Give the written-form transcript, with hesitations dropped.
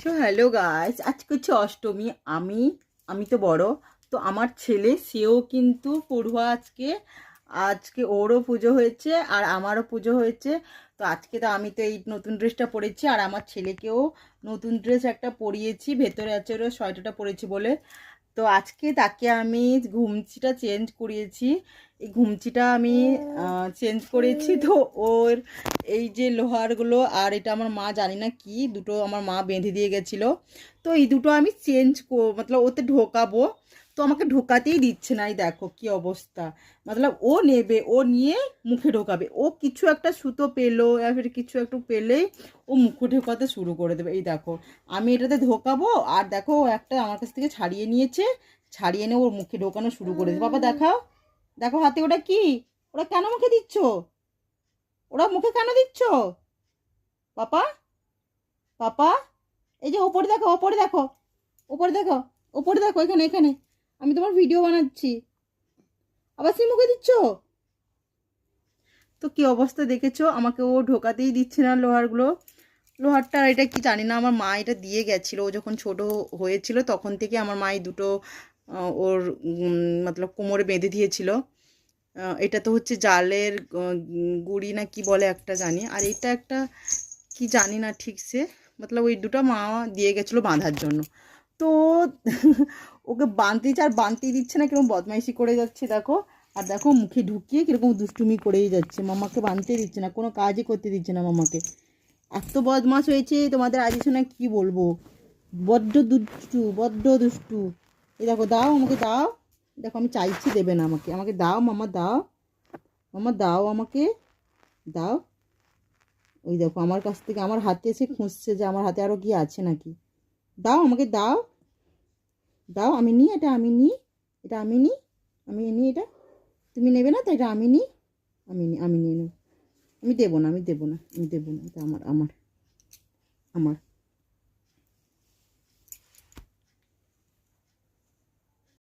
So hello guys, আজকে হচ্ছে অষ্টমী। আমি আমি তো বড়, তো আমার ছেলে সেও কিন্তু পড়ুয়া। আজকে আজকে ওরও পুজো হয়েছে আর আমারও পুজো হয়েছে। তো আজকে তো আমি তো এই নতুন ড্রেসটা পরেছি আর আমার ছেলেকেও নতুন ড্রেস একটা পরিয়েছি, ভেতরে আছে ওরা সোয়েটারটা পরেছি বলে। তো আজকে তাকে আমি ঘুমচিটা চেঞ্জ করিয়েছি। এই ঘুমচিটা আমি চেঞ্জ করেছি। তো ওর এই যে লোহারগুলো আর এটা আমার মা জানি না কি দুটো আমার মা বেঁধে দিয়ে গেছিলো। তো এই দুটো আমি মতলব ওতে ঢোকাবো। তো আমাকে ঢোকাতেই দিচ্ছে না, এই দেখো কি অবস্থা। মতলব ও নেবে, ও নিয়ে মুখে ঢোকাবে, ও কিছু একটা সুতো পেলো ফির কিছু একটু পেলেই ও মুখে ঢোকাতে শুরু করে দেবে। এই দেখো আমি এটাতে ঢোকাবো আর দেখো ও একটা আমার কাছ থেকে ছাড়িয়ে নিয়েছে, ছাড়িয়ে নিয়ে ওর মুখে ঢোকানো শুরু করেছে। বাবা দেখাও, দেখো হাতে ওটা কি, ওরা কেন মুখে দিচ্ছ, ওরা মুখে কেন দিচ্ছ পাপা? পাপা এই যে ওপরে দেখো, ওপরে দেখো, ওপরে দেখো, ওপরে দেখো, এখানে এখানে আমি তোমার ভিডিও বানাচ্ছি, আবার সে মুখে দিচ্ছ। তো কি অবস্থা দেখেছো, আমাকে ও ঢোকাতেই দিচ্ছে না লোহারগুলো। লোহারটা আর এটা কি জানি না, আমার মা এটা দিয়ে গেছিলো। ও যখন ছোট হয়েছিল তখন থেকে আমার মা এই দুটো ওর মতলব কোমরে বেঁধে দিয়েছিল। এটা তো হচ্ছে জালের গুড়ি না কি বলে একটা জানি, আর এটা একটা কি জানি না ঠিকসে। মতলব ওই দুটো মা দিয়ে গেছিলো বাঁধার জন্য। তো ওকে বাঁধতেই আর বাঁধতেই দিচ্ছে না, কিরকম বদমাইশি করে যাচ্ছে দেখো। আর দেখো মুখে ঢুকিয়ে কিরকম দুষ্টুমি করেই যাচ্ছে, মামাকে বাঁধতে দিচ্ছে না, কোনো কাজই করতে দিচ্ছে না মামাকে। এত বদমাশ হয়েছে তোমাদের আজ শোনা কি বলবো, বড্ড দুষ্টু, বড্ড দুষ্টু। এই দেখো, দাও আমাকে দাও, দেখো আমি চাইছি দেবে না আমাকে, আমাকে দাও মামা, দাও মামা, দাও আমাকে, দাও। ওই দেখো আমার কাছ থেকে আমার হাতে এসে খুঁজছে যে আমার হাতে আরও কি আছে নাকি। দাও আমাকে, দাও দাও, আমি নিই এটা, আমি নিই এটা, আমি নিই, আমি নিই এটা, তুমি নেবে না তো, এটা আমি নিই, আমি নিই, আমি নিয়ে নেব। আমি দেবো না, আমি দেবো না, আমি দেবো না, এটা আমার আমার আমার